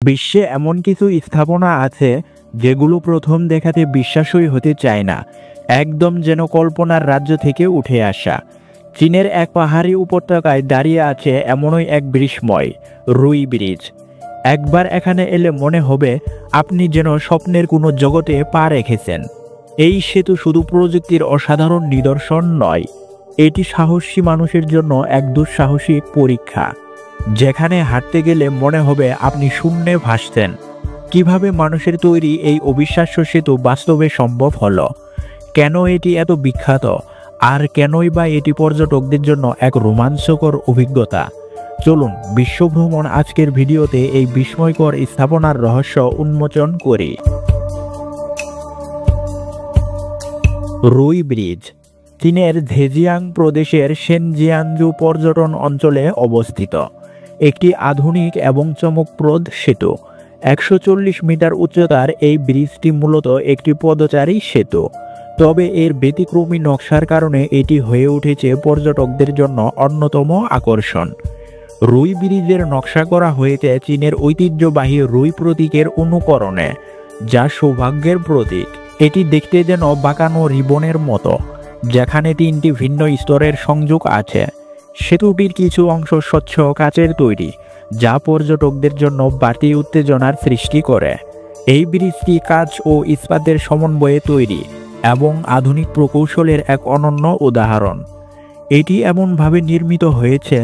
বিশ্বে এমন কিছু স্থাপনা আছে যেগুলো প্রথম দেখাতে বিশ্বাসই হতে চায় না, একদম যেন কল্পনার রাজ্য থেকে উঠে আসা। চীনের এক পাহাড়ি উপত্যকায় দাঁড়িয়ে আছে এমনই এক বিস্ময়, রুই ব্রিজ। একবার এখানে এলে মনে হবে আপনি যেন স্বপ্নের কোনো জগতে পা রেখেছেন। এই সেতু শুধু প্রযুক্তির অসাধারণ নিদর্শন নয়, এটি সাহসী মানুষের জন্য এক দুঃসাহসিক পরীক্ষা, যেখানে হাঁটতে গেলে মনে হবে আপনি শূন্যে ভাসছেন। কিভাবে মানুষের তৈরি এই অবিশ্বাস্য সেতু বাস্তবে সম্ভব হলো? কেন এটি এত বিখ্যাত? আর কেনই বা এটি পর্যটকদের জন্য এক রোমাঞ্চকর অভিজ্ঞতা? চলুন বিশ্বভ্রমণ আজকের ভিডিওতে এই বিস্ময়কর স্থাপনার রহস্য উন্মোচন করি। রুই ব্রিজ চীনের ঝেজিয়াং প্রদেশের শেনজিয়ানজু পর্যটন অঞ্চলে অবস্থিত একটি আধুনিক এবং চমকপ্রদ সেতু। 140 মিটার উচ্চতার এই ব্রিজটি মূলত একটি পদচারী সেতু, তবে এর ব্যতিক্রমী নকশার কারণে এটি হয়ে উঠেছে পর্যটকদের জন্য অন্যতম আকর্ষণ। রুই ব্রিজের নকশা করা হয়েছে চীনের ঐতিহ্যবাহী রুই প্রতীকের অনুকরণে, যা সৌভাগ্যের প্রতীক। এটি দেখতে যেন বাঁকানো রিবনের মতো, যেখানে 3টি ভিন্ন স্তরের সংযোগ আছে। সেতুটির কিছু অংশ স্বচ্ছ কাচের তৈরি, যা পর্যটকদের জন্য বাড়তি উত্তেজনার সৃষ্টি করে। এই ব্রিজটি কাঁচ ও ইস্পাতের সমন্বয়ে তৈরি এবং আধুনিক প্রকৌশলের এক অনন্য উদাহরণ। এটি এমনভাবে নির্মিত হয়েছে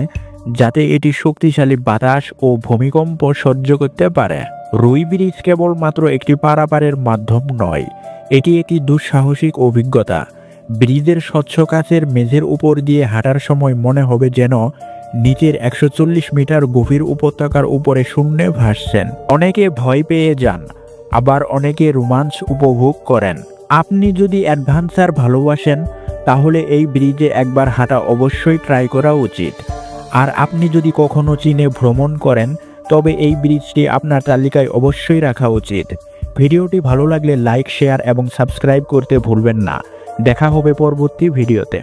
যাতে এটি শক্তিশালী বাতাস ও ভূমিকম্প সহ্য করতে পারে। রুই ব্রিজ কেবলমাত্র একটি পারাপারের মাধ্যম নয়, এটি একটি দুঃসাহসিক অভিজ্ঞতা। ব্রিজের স্বচ্ছ কাচের মেঝের উপর দিয়ে হাঁটার সময় মনে হবে যেন নিচের 140 মিটার গভীর উপত্যকার উপরে শূন্যে ভাসছেন। অনেকে ভয় পেয়ে যান, আবার অনেকে রোমাঞ্চ উপভোগ করেন। আপনি যদি অ্যাডভেঞ্চার ভালোবাসেন তাহলে এই ব্রিজে একবার হাঁটা অবশ্যই ট্রাই করা উচিত। আর আপনি যদি কখনো চীনে ভ্রমণ করেন তবে এই ব্রিজটি আপনার তালিকায় অবশ্যই রাখা উচিত। ভিডিওটি ভালো লাগলে লাইক, শেয়ার এবং সাবস্ক্রাইব করতে ভুলবেন না। দেখা হবে পরবর্তী ভিডিওতে।